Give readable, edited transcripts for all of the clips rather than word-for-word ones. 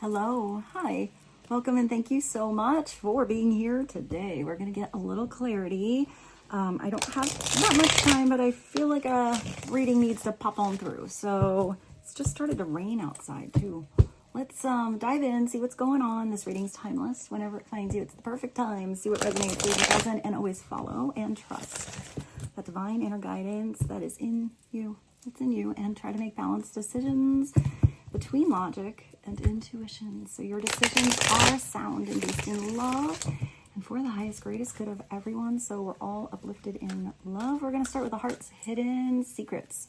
Hello, hi, welcome, and thank you so much for being here today. We're going to get a little clarity. I don't have that much time, but I feel like a reading needs to pop on through. So it's just started to rain outside too. Let's dive in, see what's going on. This reading's timeless. Whenever it finds you, it's the perfect time. See what resonates, leave what doesn't, and always follow and trust that divine inner guidance that is in you. It's in you, and try to make balanced decisions between logic and intuition. So your decisions are sound and based in love and for the highest, greatest good of everyone. So we're all uplifted in love. We're going to start with the heart's hidden secrets.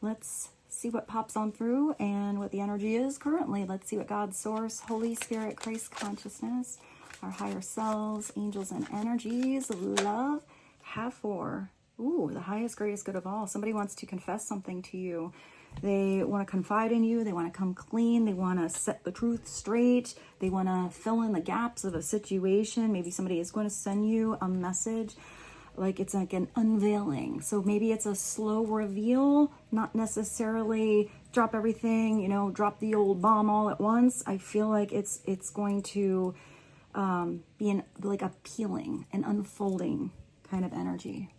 Let's see what pops on through and what the energy is currently. Let's see what God, Source, Holy Spirit, Christ consciousness, our higher selves, angels, and energies of love have for the highest, greatest good of all. Somebody wants to confess something to you. They want to confide in you. They want to come clean. They want to set the truth straight. They want to fill in the gaps of a situation. Maybe somebody is going to send you a message, like it's like an unveiling. So maybe it's a slow reveal, not necessarily drop everything, drop the old bomb all at once. I feel like it's going to be like a peeling, an unfolding kind of energy.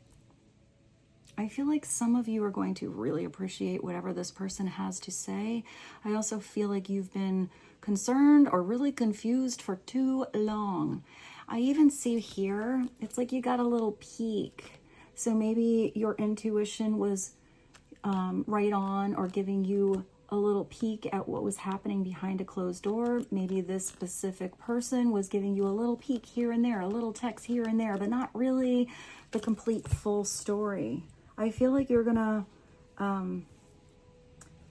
I feel like some of you are going to really appreciate whatever this person has to say. I also feel like you've been concerned or really confused for too long. I even see here, it's like you got a little peek. So maybe your intuition was right on, or giving you a little peek at what was happening behind a closed door. Maybe this specific person was giving you a little peek here and there, a little text here and there, but not really the complete full story. I feel like you're gonna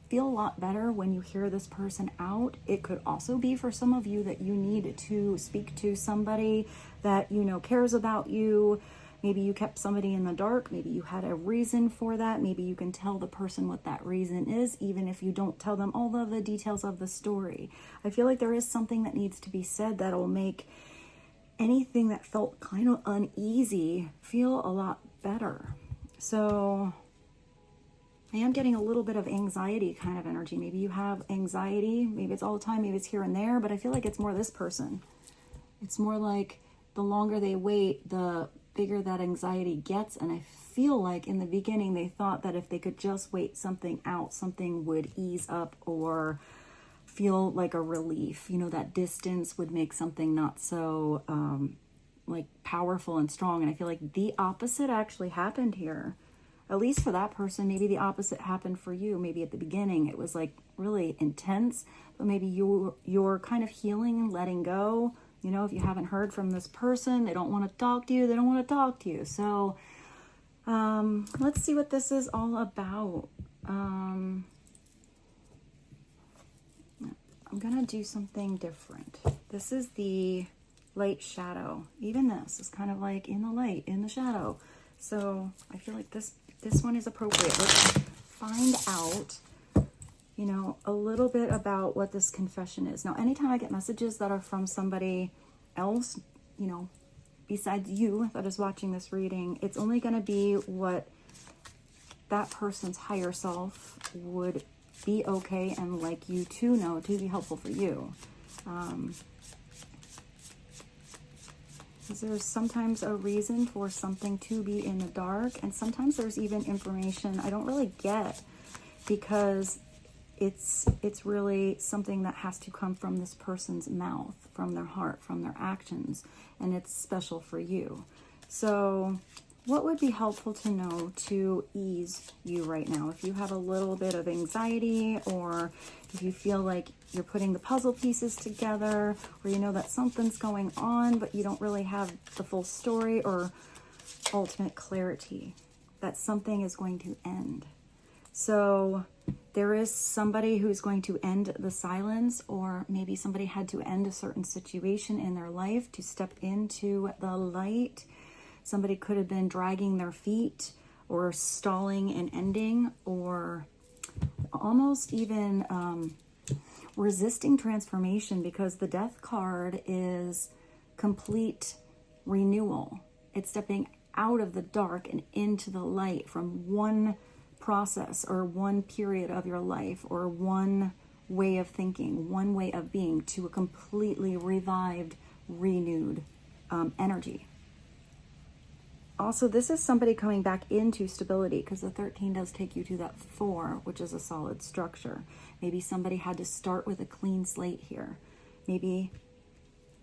feel a lot better when you hear this person out. It could also be for some of you that you need to speak to somebody that cares about you. Maybe you kept somebody in the dark. Maybe you had a reason for that. Maybe you can tell the person what that reason is, even if you don't tell them all of the details of the story. I feel like there is something that needs to be said that will make anything that felt kind of uneasy feel a lot better. So I am getting a little bit of anxiety kind of energy. Maybe you have anxiety. Maybe it's all the time. Maybe it's here and there. But I feel like it's more this person. It's more like the longer they wait, the bigger that anxiety gets. And I feel like in the beginning, they thought that if they could just wait something out, something would ease up or feel like a relief. That distance would make something not so like powerful and strong. And I feel like the opposite actually happened here. At least for that person. Maybe the opposite happened for you. Maybe at the beginning it was like really intense, but maybe you're kind of healing and letting go. If you haven't heard from this person, they don't want to talk to you. They don't want to talk to you. So let's see what this is all about. I'm gonna do something different. This is the light shadow. Even this is kind of like in the light, in the shadow. So I feel like this one is appropriate. Let's find out, a little bit about what this confession is. Now, anytime I get messages that are from somebody else, besides you that is watching this reading, it's only going to be what that person's higher self would be okay and like you to know to be helpful for you. Because there's sometimes a reason for something to be in the dark, and sometimes there's even information I don't really get because it's really something that has to come from this person's mouth, from their heart, from their actions, and it's special for you. So what would be helpful to know to ease you right now? If you have a little bit of anxiety, or if you feel like you're putting the puzzle pieces together, or that something's going on, but you don't really have the full story or ultimate clarity, that something is going to end. So there is somebody who's going to end the silence, or maybe somebody had to end a certain situation in their life to step into the light. Somebody could have been dragging their feet or stalling and ending, or almost even resisting transformation, because the death card is complete renewal. It's stepping out of the dark and into the light from one process or one period of your life or one way of thinking, one way of being, to a completely revived, renewed energy. Also, this is somebody coming back into stability, because the 13 does take you to that 4, which is a solid structure. Maybe somebody had to start with a clean slate here. Maybe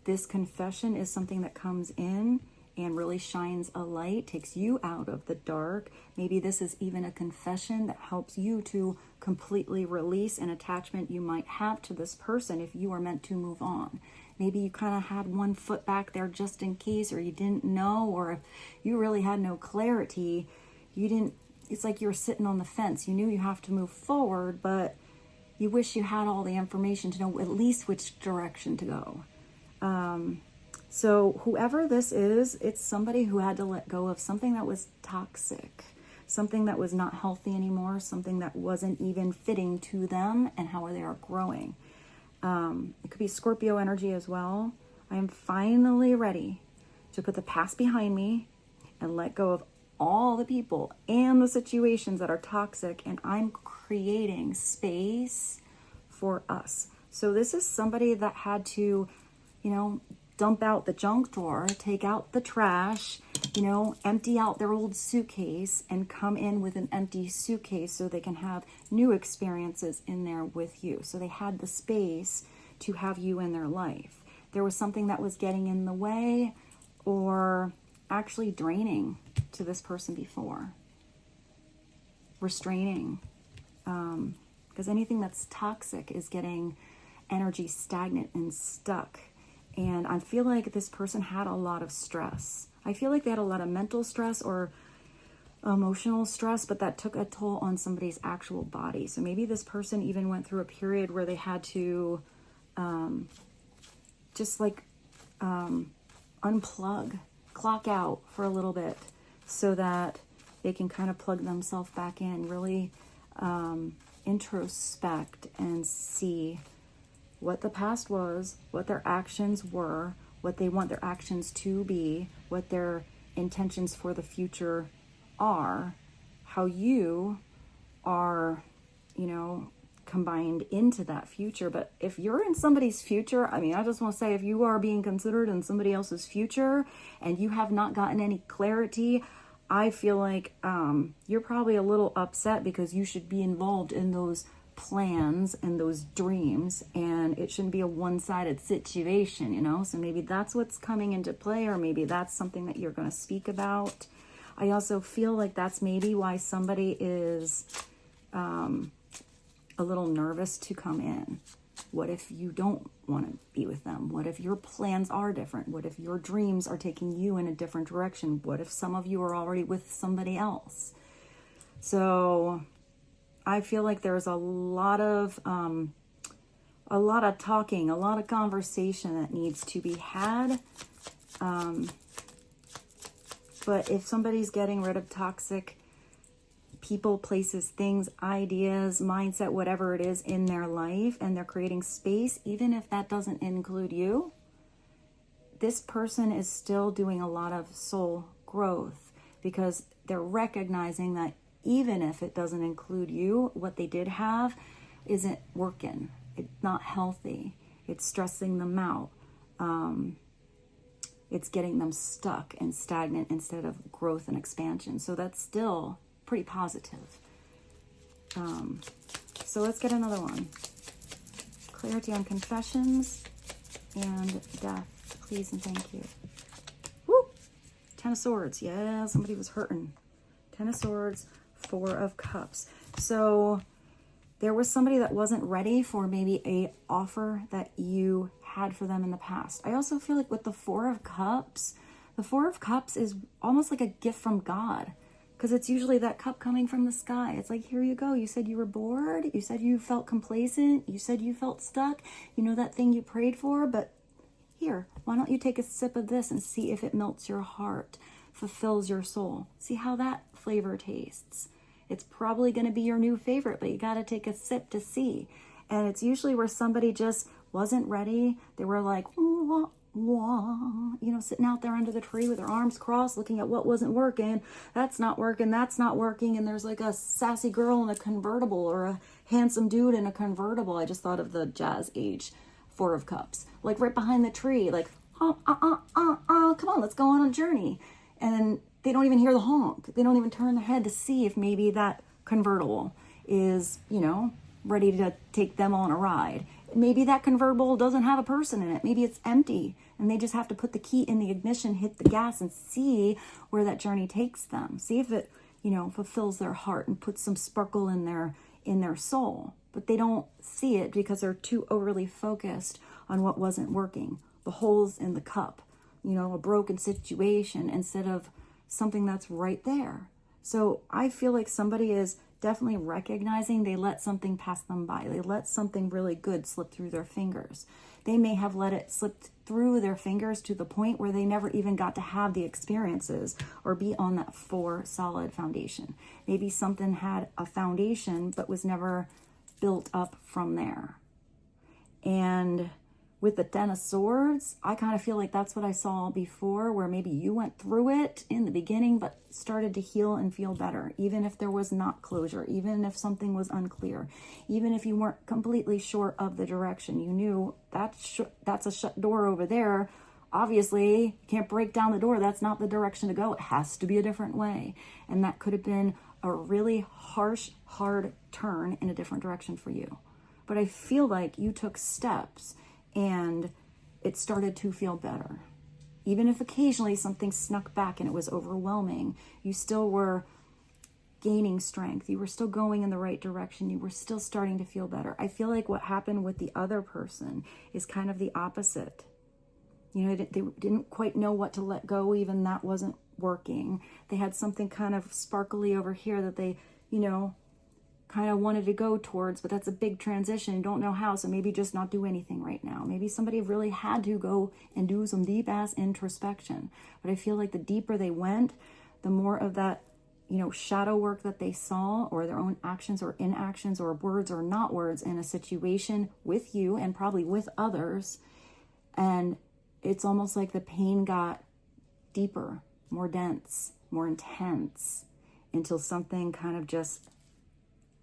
this confession is something that comes in and really shines a light, takes you out of the dark. Maybe this is even a confession that helps you to completely release an attachment you might have to this person if you are meant to move on. Maybe you kind of had one foot back there just in case, or you didn't know, or if you really had no clarity, it's like you were sitting on the fence. You knew you have to move forward, but you wish you had all the information to know at least which direction to go. So whoever this is, it's somebody who had to let go of something that was toxic, something that was not healthy anymore, something that wasn't even fitting to them and how they are growing. It could be Scorpio energy as well. I am finally ready to put the past behind me and let go of all the people and the situations that are toxic, and I'm creating space for us. So this is somebody that had to, dump out the junk drawer, take out the trash, empty out their old suitcase and come in with an empty suitcase so they can have new experiences in there with you. So they had the space to have you in their life. There was something that was getting in the way or actually draining to this person before. Restraining. Because anything that's toxic is getting energy stagnant and stuck. And I feel like this person had a lot of stress. I feel like they had a lot of mental stress or emotional stress, but that took a toll on somebody's actual body. So maybe this person even went through a period where they had to unplug, clock out for a little bit so that they can kind of plug themselves back in, really introspect and see what the past was, what their actions were, what they want their actions to be, what their intentions for the future are, how you are, combined into that future. But if you're in somebody's future, I just want to say, if you are being considered in somebody else's future and you have not gotten any clarity, I feel like you're probably a little upset, because you should be involved in those plans and those dreams, and it shouldn't be a one-sided situation, so maybe that's what's coming into play, or maybe that's something that you're going to speak about. I also feel like that's maybe why somebody is a little nervous to come in. What if you don't want to be with them? What if your plans are different? What if your dreams are taking you in a different direction? What if some of you are already with somebody else? So I feel like there's a lot of talking, a lot of conversation that needs to be had. But if somebody's getting rid of toxic people, places, things, ideas, mindset, whatever it is in their life, and they're creating space, even if that doesn't include you, this person is still doing a lot of soul growth, because they're recognizing that even if it doesn't include you, what they did have isn't working. It's not healthy. It's stressing them out. It's getting them stuck and stagnant instead of growth and expansion. So that's still pretty positive. So let's get another one. Clarity on confessions and death. Please and thank you. Woo! 10 of Swords. Yeah, somebody was hurting. 10 of Swords. 4 of Cups. So there was somebody that wasn't ready for maybe a offer that you had for them in the past. I also feel like with the 4 of Cups, the 4 of Cups is almost like a gift from God, because it's usually that cup coming from the sky. It's like, here you go. You said you were bored. You said you felt complacent. You said you felt stuck. That thing you prayed for, but here, why don't you take a sip of this and see if it melts your heart, fulfills your soul. See how that flavor tastes. It's probably going to be your new favorite, but you got to take a sip to see. And it's usually where somebody just wasn't ready. They were like, wah, sitting out there under the tree with their arms crossed, looking at what wasn't working. That's not working. That's not working. And there's like a sassy girl in a convertible or a handsome dude in a convertible. I just thought of the Jazz Age Four of Cups, like right behind the tree, like, come on, let's go on a journey. And they don't even hear the honk. They don't even turn their head to see if maybe that convertible is, ready to take them on a ride. Maybe that convertible doesn't have a person in it. Maybe it's empty and they just have to put the key in the ignition, hit the gas, and see where that journey takes them. See if it, fulfills their heart and puts some sparkle in their soul. But they don't see it because they're too overly focused on what wasn't working. The holes in the cup, a broken situation instead of something that's right there. So I feel like somebody is definitely recognizing they let something pass them by. They let something really good slip through their fingers. They may have let it slip through their fingers to the point where they never even got to have the experiences or be on that 4 solid foundation. Maybe something had a foundation but was never built up from there. And with the Ten of Swords, I kind of feel like that's what I saw before, where maybe you went through it in the beginning, but started to heal and feel better, even if there was not closure, even if something was unclear, even if you weren't completely sure of the direction. You knew that's a shut door over there. Obviously, you can't break down the door. That's not the direction to go. It has to be a different way. And that could have been a really harsh, hard turn in a different direction for you. But I feel like you took steps and it started to feel better. Even if occasionally something snuck back and it was overwhelming, you still were gaining strength. You were still going in the right direction. You were still starting to feel better. I feel like what happened with the other person is kind of the opposite. They didn't quite know what to let go, even that wasn't working. They had something kind of sparkly over here that they, kind of wanted to go towards, but that's a big transition. Don't know how, so maybe just not do anything right now. Maybe somebody really had to go and do some deep ass introspection. But I feel like the deeper they went, the more of that, shadow work that they saw, or their own actions or inactions or words or not words in a situation with you and probably with others. And it's almost like the pain got deeper, more dense, more intense, until something kind of just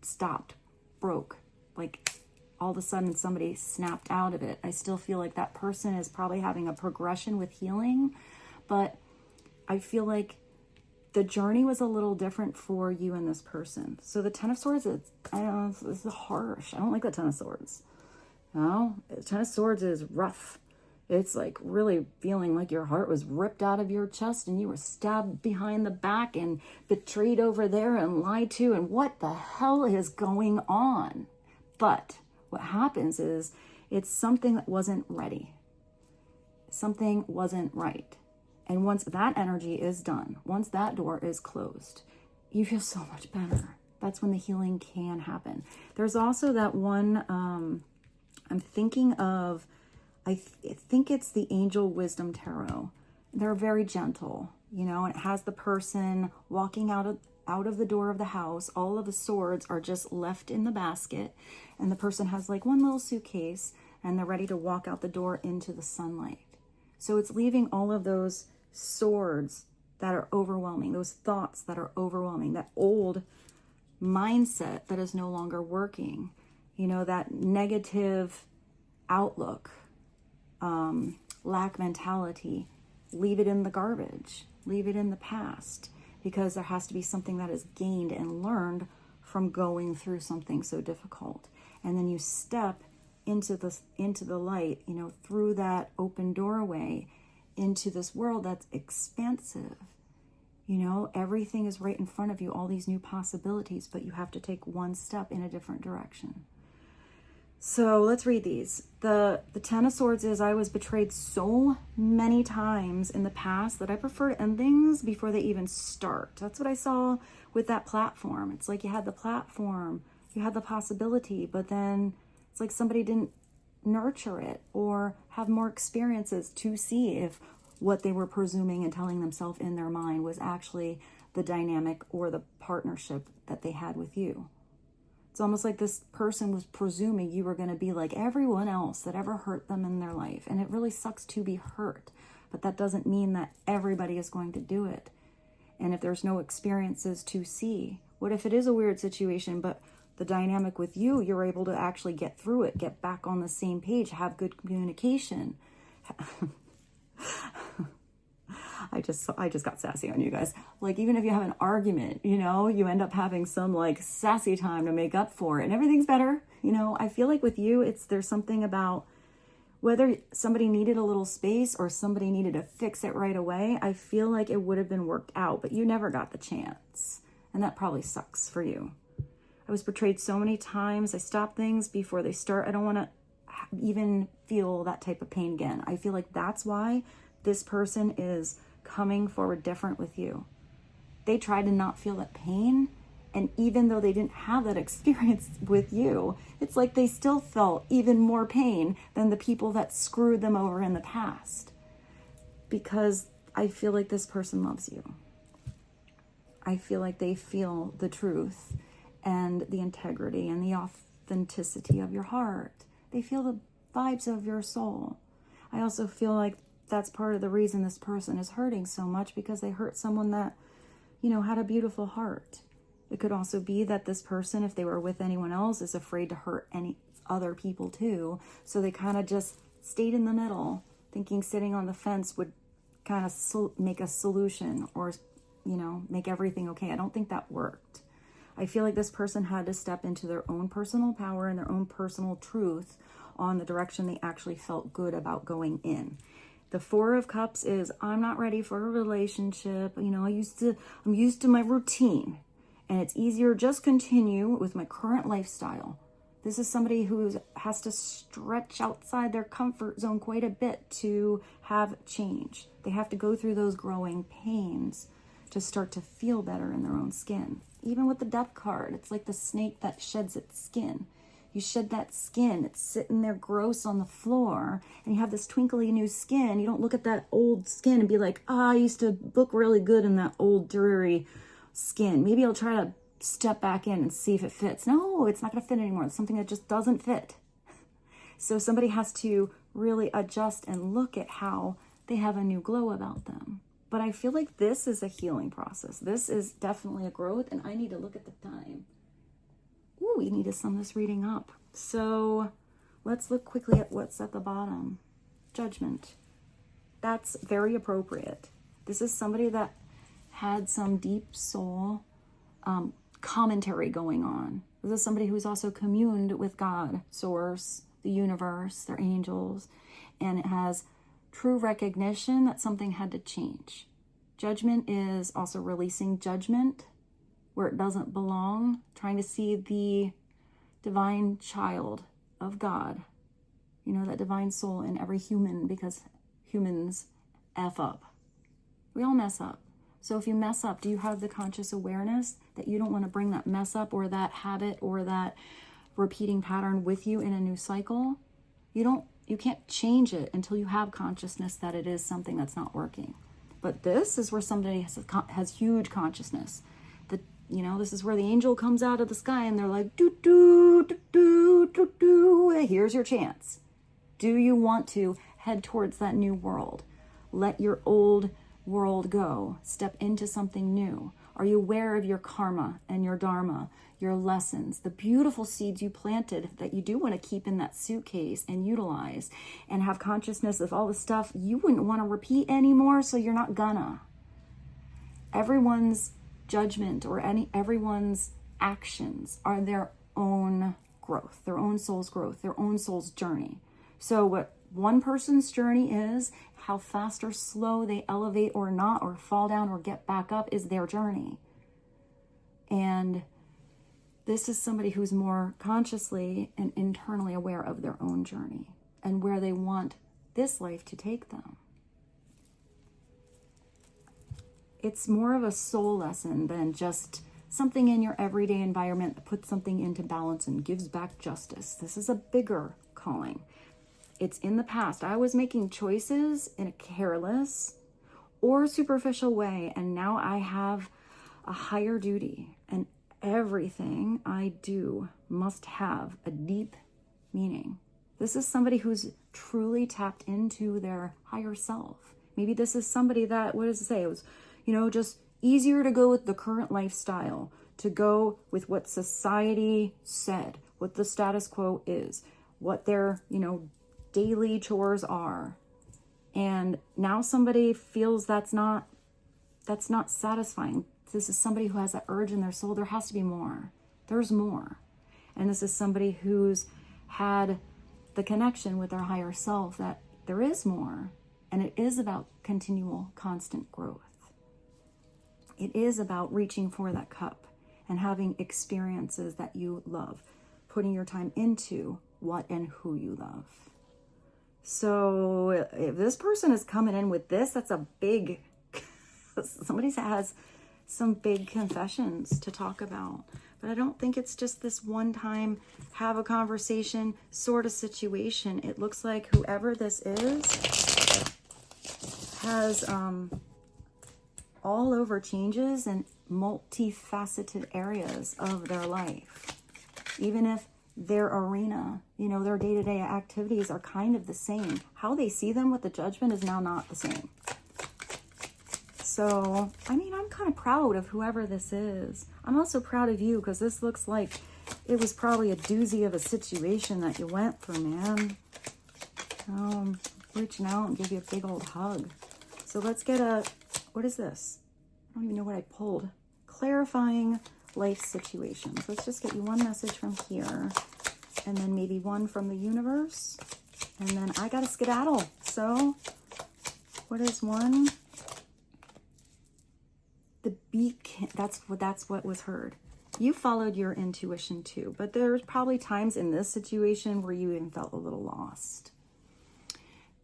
stopped, broke, like all of a sudden somebody snapped out of it. I still feel like that person is probably having a progression with healing, but I feel like the journey was a little different for you and this person. So the Ten of Swords, it's harsh. I don't like the Ten of Swords. The Ten of Swords is rough. It's like really feeling like your heart was ripped out of your chest and you were stabbed behind the back and betrayed over there and lied to, and what the hell is going on? But what happens is it's something that wasn't ready. Something wasn't right. And once that energy is done, once that door is closed, you feel so much better. That's when the healing can happen. There's also that one, I'm thinking of, I think it's the Angel Wisdom Tarot. They're very gentle, and it has the person walking out of the door of the house. All of the swords are just left in the basket, and the person has like one little suitcase, and they're ready to walk out the door into the sunlight. So it's leaving all of those swords that are overwhelming, those thoughts that are overwhelming, that old mindset that is no longer working, that negative outlook, lack mentality. Leave it in the garbage, leave it in the past, because there has to be something that is gained and learned from going through something so difficult. And then you step into the light, through that open doorway into this world that's expansive. Everything is right in front of you, all these new possibilities, but you have to take one step in a different direction. So let's read these. The Ten of Swords is, I was betrayed so many times in the past that I prefer to end things before they even start. That's what I saw with that platform. It's like you had the platform, you had the possibility, but then it's like somebody didn't nurture it or have more experiences to see if what they were presuming and telling themselves in their mind was actually the dynamic or the partnership that they had with you. It's almost like this person was presuming you were going to be like everyone else that ever hurt them in their life. And it really sucks to be hurt, but that doesn't mean that everybody is going to do it. And if there's no experiences to see, what if it is a weird situation, but the dynamic with you, you're able to actually get through it, get back on the same page, have good communication. I just got sassy on you guys. Like, even if you have an argument, you know, you end up having some like sassy time to make up for it and everything's better. You know, I feel like with you, there's something about whether somebody needed a little space or somebody needed to fix it right away. I feel like it would have been worked out, but you never got the chance. And that probably sucks for you. I was betrayed so many times. I stop things before they start. I don't want to even feel that type of pain again. I feel like that's why this person is coming forward different with you. They try to not feel that pain, and even though they didn't have that experience with you, it's like they still felt even more pain than the people that screwed them over in the past. Because I feel like this person loves you. I feel like they feel the truth and the integrity and the authenticity of your heart. They feel the vibes of your soul. I also feel like that's part of the reason this person is hurting so much, because they hurt someone that, you know, had a beautiful heart. It could also be that this person, if they were with anyone else, is afraid to hurt any other people too. So they kind of just stayed in the middle, thinking sitting on the fence would kind of make a solution or, you know, make everything okay. I don't think that worked. I feel like this person had to step into their own personal power and their own personal truth on the direction they actually felt good about going in. The Four of Cups is, I'm not ready for a relationship. You know, I'm used to my routine, and it's easier just continue with my current lifestyle. This is somebody who has to stretch outside their comfort zone quite a bit to have change. They have to go through those growing pains to start to feel better in their own skin. Even with the Death card, it's like the snake that sheds its skin. You shed that skin, it's sitting there gross on the floor, and you have this twinkly new skin. You don't look at that old skin and be like, I used to look really good in that old dreary skin. Maybe I'll try to step back in and see if it fits. No, it's not going to fit anymore. It's something that just doesn't fit. So somebody has to really adjust and look at how they have a new glow about them. But I feel like this is a healing process. This is definitely a growth, and I need to look at the time. Ooh, we need to sum this reading up. So let's look quickly at what's at the bottom. Judgment. That's very appropriate. This is somebody that had some deep soul commentary going on. This is somebody who's also communed with God, Source, the universe, their angels, and it has true recognition that something had to change. Judgment is also releasing judgment where it doesn't belong, trying to see the divine child of God, you know, that divine soul in every human, because humans F up. We all mess up. So if you mess up, do you have the conscious awareness that you don't want to bring that mess up or that habit or that repeating pattern with you in a new cycle? You can't change it until you have consciousness that it is something that's not working. But this is where somebody has huge consciousness. You know, this is where the angel comes out of the sky and they're like, do, do, do, do, do, do. Here's your chance. Do you want to head towards that new world? Let your old world go. Step into something new. Are you aware of your karma and your dharma, your lessons, the beautiful seeds you planted that you do want to keep in that suitcase and utilize, and have consciousness of all the stuff you wouldn't want to repeat anymore, so you're not gonna. Everyone's judgment or everyone's actions are their own growth, their own soul's growth, their own soul's journey. So what one person's journey is, how fast or slow they elevate or not, or fall down or get back up, is their journey. And this is somebody who's more consciously and internally aware of their own journey and where they want this life to take them. It's more of a soul lesson than just something in your everyday environment that puts something into balance and gives back justice. This is a bigger calling. It's in the past. I was making choices in a careless or superficial way, and now I have a higher duty, and everything I do must have a deep meaning. This is somebody who's truly tapped into their higher self. Maybe this is somebody that, what does it say? It was, just easier to go with the current lifestyle, to go with what society said, what the status quo is, what their, daily chores are. And now somebody feels that's not satisfying. This is somebody who has that urge in their soul. There has to be more. There's more. And this is somebody who's had the connection with their higher self that there is more. And it is about continual, constant growth. It is about reaching for that cup and having experiences that you love, putting your time into what and who you love. So if this person is coming in with this, that's a big, somebody has some big confessions to talk about. But I don't think it's just this one time, have a conversation sort of situation. It looks like whoever this is has all over changes in multifaceted areas of their life. Even if their arena, their day-to-day activities are kind of the same, how they see them with the judgment is now not the same. So, I'm kind of proud of whoever this is. I'm also proud of you because this looks like it was probably a doozy of a situation that you went through, man. Reaching out and give you a big old hug. So let's get what is this? I don't even know what I pulled. Clarifying life situations. Let's just get you one message from here and then maybe one from the universe. And then I got to skedaddle. So what is one? The beacon. That's what was heard. You followed your intuition too, but there's probably times in this situation where you even felt a little lost.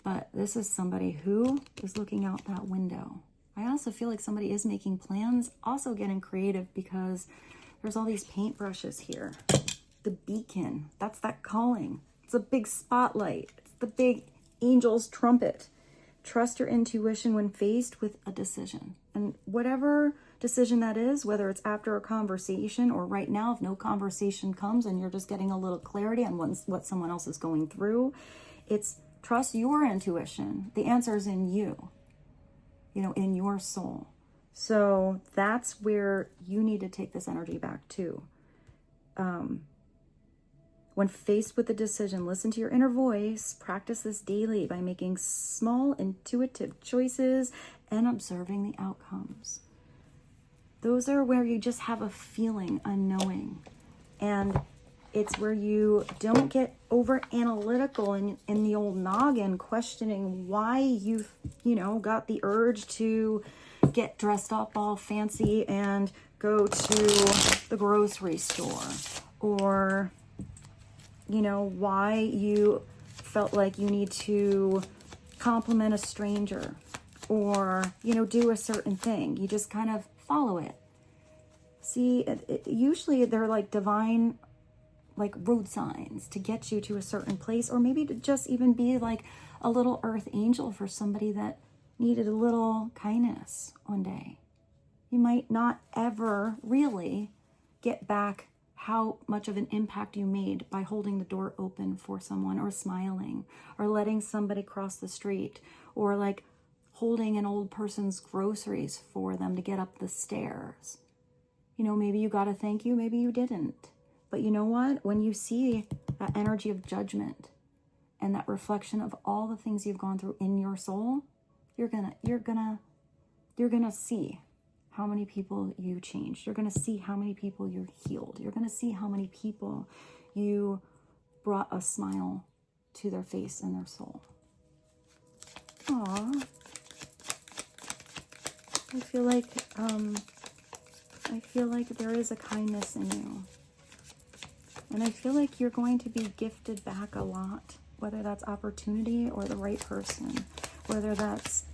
But this is somebody who is looking out that window. I also feel like somebody is making plans, also getting creative because there's all these paintbrushes here. The beacon, that's that calling. It's a big spotlight. It's the big angel's trumpet. Trust your intuition when faced with a decision. And whatever decision that is, whether it's after a conversation or right now, if no conversation comes and you're just getting a little clarity on what someone else is going through, it's trust your intuition. The answer is in you, in your soul. So that's where you need to take this energy back to. When faced with a decision, listen to your inner voice. Practice this daily by making small, intuitive choices and observing the outcomes. Those are where you just have a feeling, a knowing. And it's where you don't get over analytical in the old noggin, questioning why you've, got the urge to get dressed up all fancy and go to the grocery store, or why you felt like you need to compliment a stranger or, do a certain thing. You just kind of follow it. See, usually they're like divine, like road signs to get you to a certain place, or maybe to just even be like a little earth angel for somebody that needed a little kindness one day. You might not ever really get back how much of an impact you made by holding the door open for someone, or smiling, or letting somebody cross the street, or like holding an old person's groceries for them to get up the stairs. Maybe you got a thank you, maybe you didn't. But you know what? When you see that energy of judgment and that reflection of all the things you've gone through in your soul, you're gonna see how many people you changed. You're going to see how many people you healed. You're going to see how many people you brought a smile to their face and their soul. Aww. I feel like there is a kindness in you. And I feel like you're going to be gifted back a lot, whether that's opportunity or the right person, whether that's,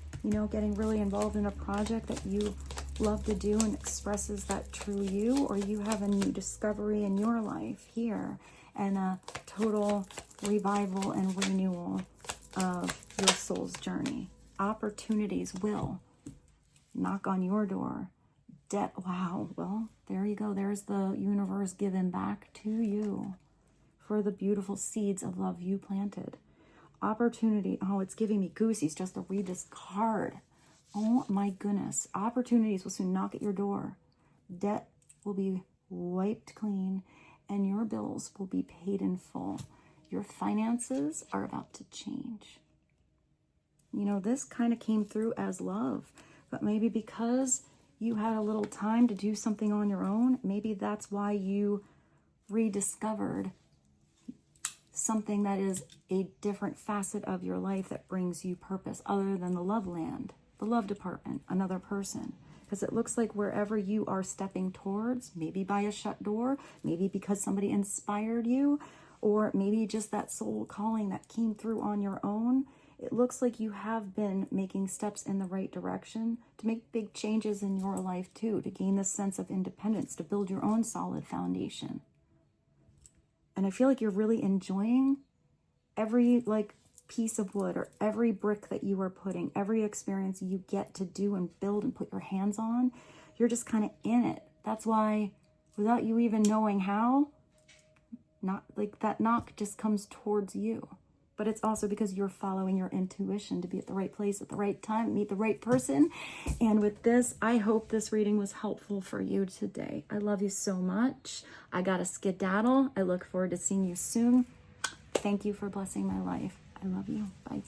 getting really involved in a project that you love to do and expresses that true you, or you have a new discovery in your life here and a total revival and renewal of your soul's journey. Opportunities will knock on your door debt. Wow. Well, there you go. There's the universe giving back to you for the beautiful seeds of love you planted. Opportunity. Oh, it's giving me goosies just to read this card. Oh my goodness. Opportunities will soon knock at your door. Debt will be wiped clean and your bills will be paid in full. Your finances are about to change. You know, this kind of came through as love, but maybe because you had a little time to do something on your own, maybe that's why you rediscovered something that is a different facet of your life that brings you purpose other than the love land, the love department, another person. Because it looks like wherever you are stepping towards, maybe by a shut door, maybe because somebody inspired you, or maybe just that soul calling that came through on your own, it looks like you have been making steps in the right direction to make big changes in your life too, to gain this sense of independence, to build your own solid foundation. And I feel like you're really enjoying every piece of wood or every brick that you are putting, every experience you get to do and build and put your hands on. You're just kind of in it. That's why, without you even knowing how, not like that knock just comes towards you. But it's also because you're following your intuition to be at the right place at the right time, meet the right person. And with this, I hope this reading was helpful for you today. I love you so much. I got to skedaddle. I look forward to seeing you soon. Thank you for blessing my life. I love you. Bye.